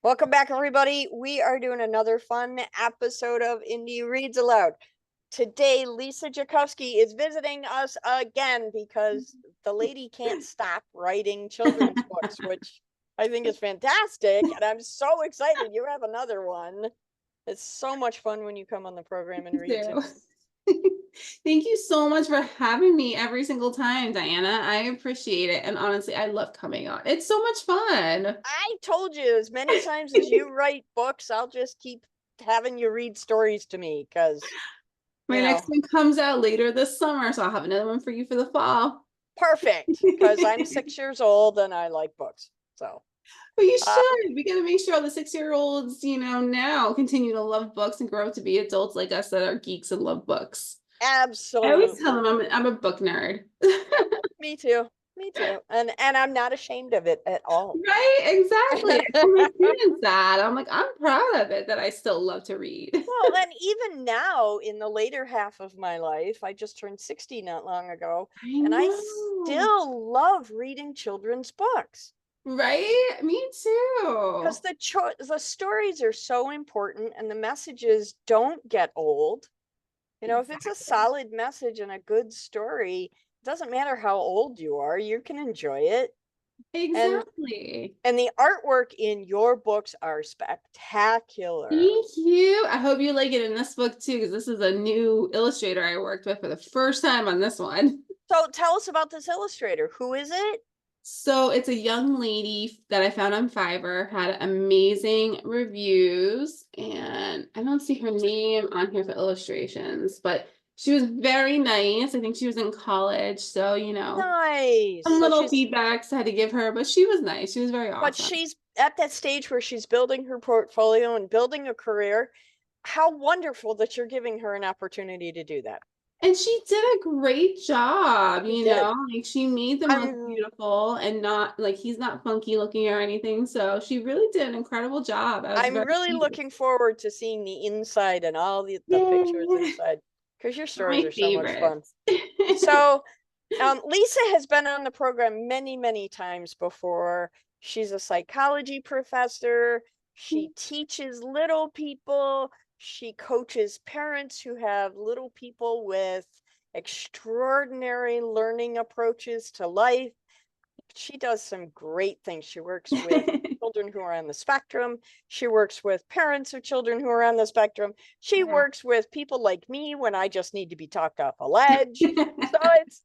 Welcome back, everybody. We are doing another fun episode of Indie Reads Aloud. Today, Lisa Jacovsky is visiting us again because the lady can't stop writing children's books, which I think is fantastic. And I'm so excited you have another one. It's so much fun when you come on the program and read to So, me. thank you so much for having me every single time, Diana. I appreciate it. And honestly, I love coming on. It's so much fun. I told you as many times as you write books, I'll just keep having you read stories to me because, My next one comes out later this summer, so I'll have another one for you for the fall. perfect because I'm 6 years old and I like books. So, But you um, should. We got to make sure all the 6-year-olds, now continue to love books and grow up to be adults like us that are geeks and love books. I always tell absolutely. them I'm a book nerd. Yep, me too. Me too. And I'm not ashamed of it at all. Right? Exactly. I tell my students that. I'm like, I'm proud of it that I still love to read. Well, and even now in the later half of my life, I just turned 60 not long ago, I and I know. still love reading children's books Right? Me because too. the stories are so important and the messages don't get old. If it's a Exactly. solid message and a good story, it doesn't matter how old you are, you can enjoy it. And Exactly. and the artwork in your books are spectacular. Thank you. I hope you like it in this book too, because this is a new illustrator I worked with for the first time on this one. So tell us about this illustrator. Who is it? So it's a young lady that I found on Fiverr, had amazing reviews, and I don't see her name on here for illustrations, but she was very nice. I think she was in college, so Nice. some So little feedbacks I had to give her, but she was nice. She was very but awesome. she's at that stage where she's building her portfolio and building a career. How wonderful that you're giving her an opportunity to do that. And she did a great job, She did. like she made them look I'm beautiful and not like he's not funky looking or anything. So she really did an incredible job. I was I'm very really pleased. looking forward to seeing the inside and all the pictures Yeah, inside because your stories my are so much fun. favorites. So, Lisa has been on the program many, many times before. She's a psychology professor. She teaches little people. She coaches parents who have little people with extraordinary learning approaches to life. She does some great things. She works with children who are on the spectrum. She works with parents of children who are on the spectrum. She Yeah. works with people like me when I just need to be talked off a ledge. So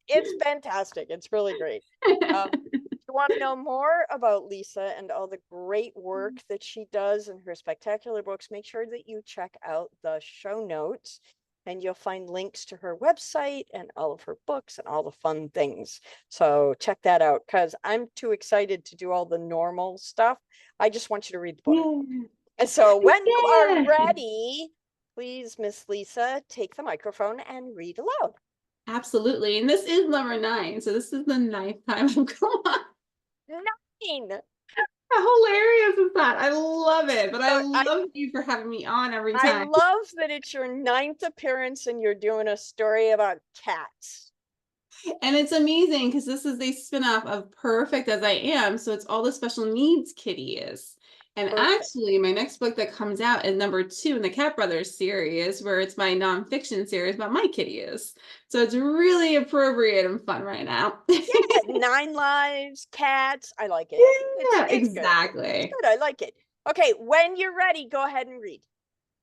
it's fantastic. It's really great. If you want to know more about Lisa and all the great work that she does in her spectacular books, make sure that you check out the show notes and you'll find links to her website and all of her books and all the fun things. So check that out because I'm too excited to do all the normal stuff. I just want you to read the book. Yeah. And so when you are Yeah. ready, please, Miss Lisa, take the microphone and read aloud. Absolutely. And this is number 9. So this is the 9th time I've come on. 9. How hilarious is that? I love it. But I So love you for having me on every I time. love that it's your 9th appearance and you're doing a story about cats. And it's amazing because this is a spinoff of Perfect as I Am. So it's all the special needs kitty is. And Perfect. actually, my next book that comes out is number 2 in the Cat Brothers series, where it's my nonfiction series about my kitty is. So it's really appropriate and fun right now. Yeah, 9 lives, cats. I like it. It's Yeah, it's good. It's exactly. good. I like it. Okay, when you're ready, go ahead and read.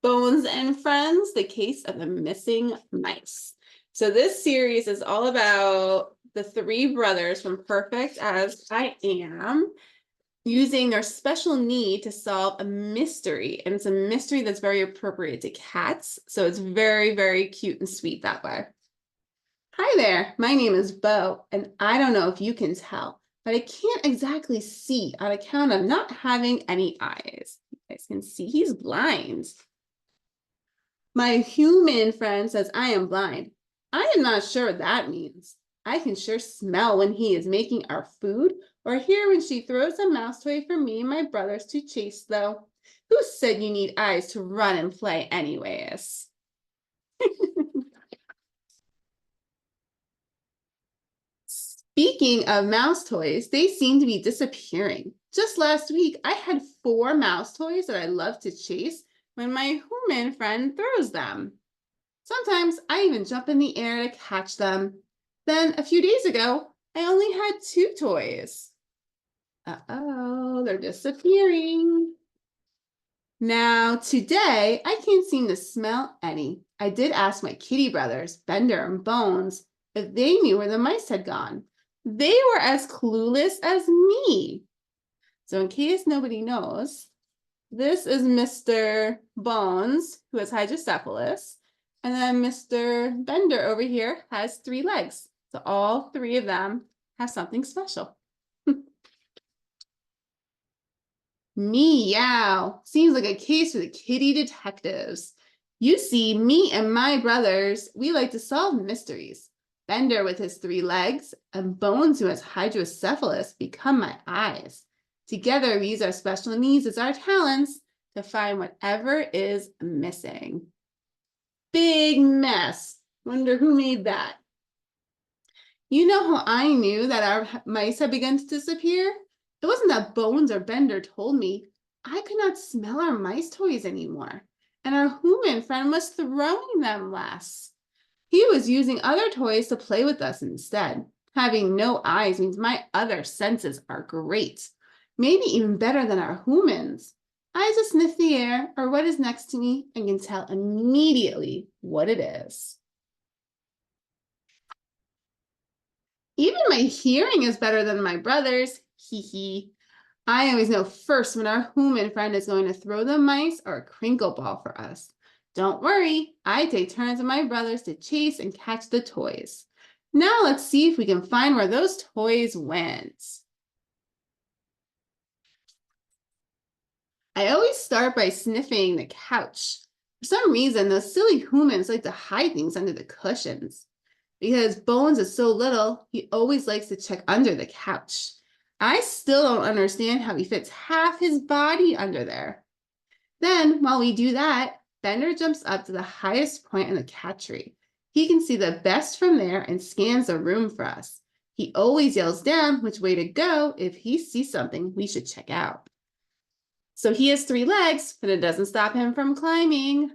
Bones and Friends, the case of the missing mice. So this series is all about the 3 brothers from Perfect as I Am using their special need to solve a mystery. And it's a mystery that's very appropriate to cats. So it's very, very cute and sweet that way. Hi there, my name is Beau, and I don't know if you can tell, but I can't exactly see on account of not having any eyes. You guys can see he's blind. My human friend says I am blind. I am not sure what that means. I can sure smell when he is making our food or hear when she throws a mouse toy for me and my brothers to chase, though. Who said you need eyes to run and play anyways? Speaking of mouse toys, they seem to be disappearing. Just last week, I had 4 mouse toys that I love to chase when my human friend throws them. Sometimes I even jump in the air to catch them. Then a few days ago, I only had 2 toys. Uh-oh, they're disappearing. Now, today, I can't seem to smell any. I did ask my kitty brothers, Bender and Bones, if they knew where the mice had gone. They were as clueless as me. So in case nobody knows, this is Mr. Bones, who has hydrocephalus, and then Mr. Bender over here has 3 legs. So all 3 of them have something special. Meow. Seems like a case for the kitty detectives. You see, me and my brothers, we like to solve mysteries. Bender with his 3 legs and Bones, who has hydrocephalus, become my eyes. Together, we use our special needs as our talents to find whatever is missing. Big mess. Wonder who made that. You know how I knew that our mice had begun to disappear? It wasn't that Bones or Bender told me. I could not smell our mice toys anymore, and our human friend was throwing them less. He was using other toys to play with us instead. Having no eyes means my other senses are great, maybe even better than our humans. I just sniff the air or what is next to me and can tell immediately what it is. Even my hearing is better than my brother's. Hee hee. I always know first when our human friend is going to throw the mice or a crinkle ball for us. Don't worry, I take turns with my brothers to chase and catch the toys. Now let's see if we can find where those toys went. I always start by sniffing the couch. For some reason, those silly humans like to hide things under the cushions. Because Bones is so little, he always likes to check under the couch. I still don't understand how he fits half his body under there. Then, while we do that, Bender jumps up to the highest point in the cat tree. He can see the best from there and scans the room for us. He always yells down which way to go if he sees something we should check out. So he has 3 legs, but it doesn't stop him from climbing.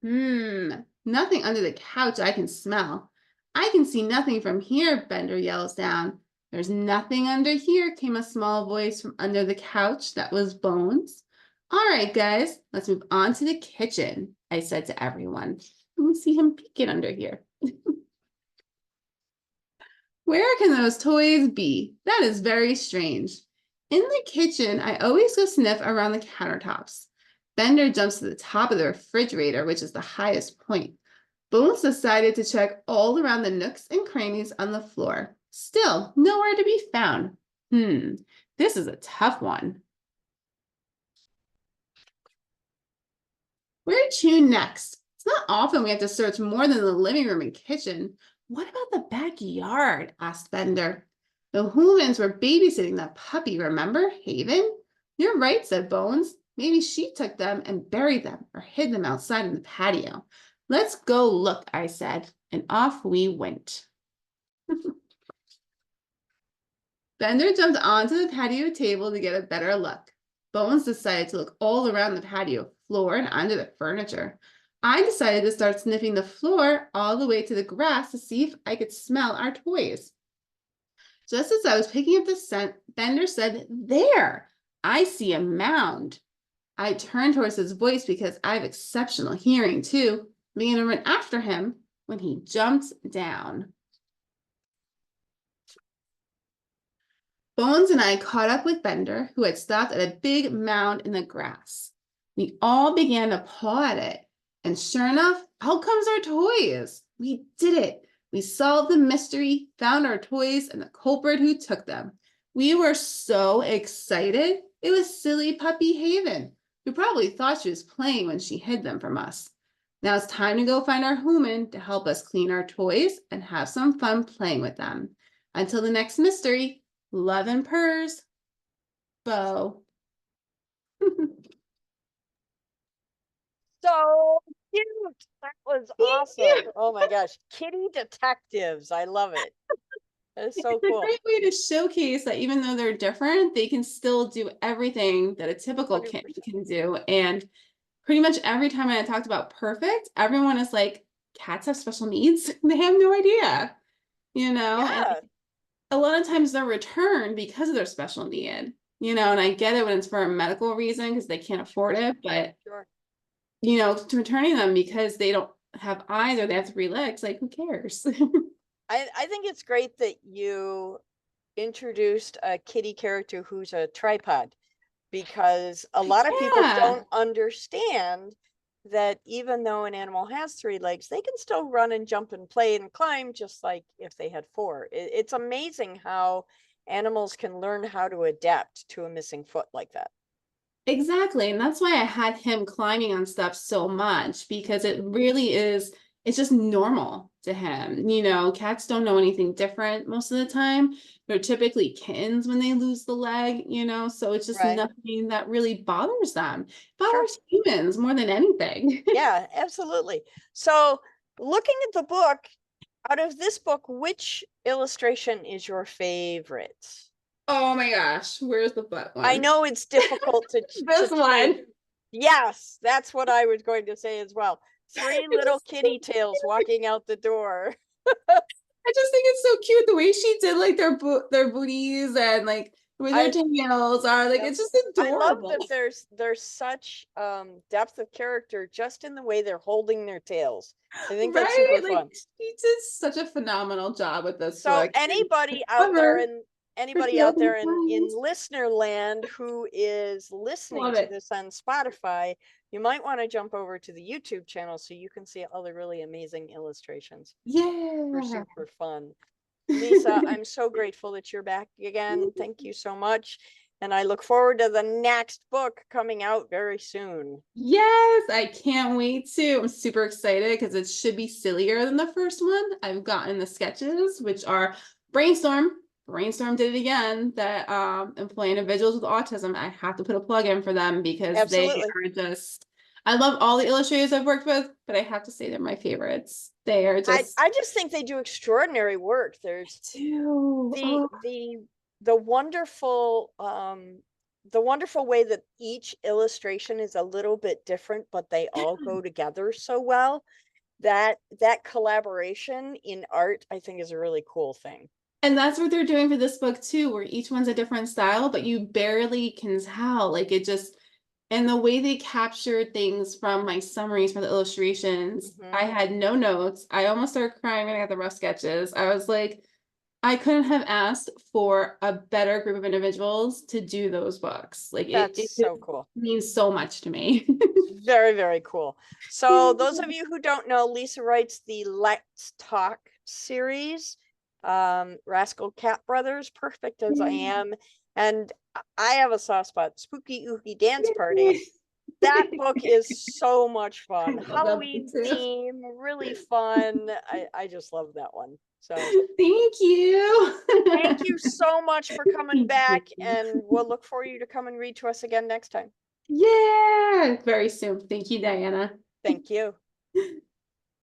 Nothing under the couch I can smell. I can see nothing from here, Bender yells down. There's nothing under here, came a small voice from under the couch. That was Bones. All right, guys, let's move on to the kitchen, I said to everyone. Let me see him peeking under here. Where can those toys be? That is very strange. In the kitchen, I always go sniff around the countertops. Bender jumps to the top of the refrigerator, which is the highest point. Bones decided to check all around the nooks and crannies on the floor. Still, nowhere to be found. This is a tough one. Where to next? It's not often we have to search more than the living room and kitchen. What about the backyard? Asked Bender. The humans were babysitting that puppy, remember, Haven? You're right, said Bones. Maybe she took them and buried them or hid them outside in the patio. Let's go look, I said, and off we went. Bender jumped onto the patio table to get a better look. Bones decided to look all around the patio floor and under the furniture. I decided to start sniffing the floor all the way to the grass to see if I could smell our toys. Just as I was picking up the scent, Bender said, "There, I see a mound." I turned towards his voice because I have exceptional hearing too, began to run after him when he jumped down. Bones and I caught up with Bender, who had stopped at a big mound in the grass. We all began to paw at it, and sure enough, out comes our toys. We did it. We solved the mystery, found our toys, and the culprit who took them. We were so excited. It was silly puppy Haven, who probably thought she was playing when she hid them from us. Now it's time to go find our human to help us clean our toys and have some fun playing with them. Until the next mystery, love and purrs, Beau. So cute. That was Thank awesome. you. Oh my gosh. Kitty detectives. I love it. That is It's so a cool. great way to showcase that even though they're different, they can still do everything that a typical kitten 100%. can do. And pretty much every time I talked about perfect, everyone is like, cats have special needs. They have no idea, and Yeah, a lot of times they're returned because of their special need, and I get it when it's for a medical reason because they can't afford it, but sure. returning them because they don't have eyes or they have 3 legs, like who cares? I think it's great that you introduced a kitty character who's a tripod, because a lot of people Yeah, don't understand that even though an animal has 3 legs, they can still run and jump and play and climb just like if they had 4. It's amazing how animals can learn how to adapt to a missing foot like that. exactly. And that's why I had him climbing on stuff so much because it really is, it's just normal to him. Cats don't know anything different most of the time. They're typically kittens when they lose the leg, so it's just Right. nothing that really bothers them. It Sure. bothers humans more than anything. Yeah, absolutely. So, looking at the book, out of this book, which illustration is your favorite? Oh my gosh, where's the butt I one? know it's difficult This to choose. one. Yes, that's what I was going to say as well. 3 It little just kitty tails walking out the door. I just think it's so cute the way she did like their booties and like where their I tails are. Like Yep. it's just I love that adorable. there's such depth of character just in the way they're holding their tails. I think that's Right? super Like fun. he did such a phenomenal job with this So book. And clever for anybody out children's there in minds. listener land who is listening Love to it. this on Spotify, you might want to jump over to the YouTube channel so you can see all the really amazing illustrations. Super, Yeah. super fun. Lisa, I'm so grateful that you're back again. Thank you so much. And I look forward to the next book coming out very soon. Yes, I can't wait to. I'm super excited because it should be sillier than the first one. I've gotten the sketches, which are Brainstorm. Brainstorm did it again, that employ individuals with autism. I have to put a plug in for them because they Absolutely. are just, I love all the illustrators I've worked with, but I have to say they're my favorites. They are just I just think they do extraordinary work. There's too. the Oh, the the wonderful the wonderful way that each illustration is a little bit different, but they all go together so well. That collaboration in art, I think, is a really cool thing. and that's what they're doing for this book too, where each one's a different style, but you barely can tell. Like it just, and the way they captured things from my summaries for the illustrations, I Mhm. had no notes. I almost started crying when I got the rough sketches. I was like, I couldn't have asked for a better group of individuals to do those books. Like That's it so cool. means so much to me. Very, very cool. So those of you who don't know, Lisa writes the Let's Talk series, Rascal Cat Brothers, Perfect as I Am, and I have a soft spot, Spooky Ooky Dance Party. That book is so much I fun. love that book Halloween too. theme, really fun. I just love that one. So Thank you. thank you so much for coming Thank back, you. and we'll look for you to come and read to us again next time. Yeah, very soon. Thank you, Diana. Thank you.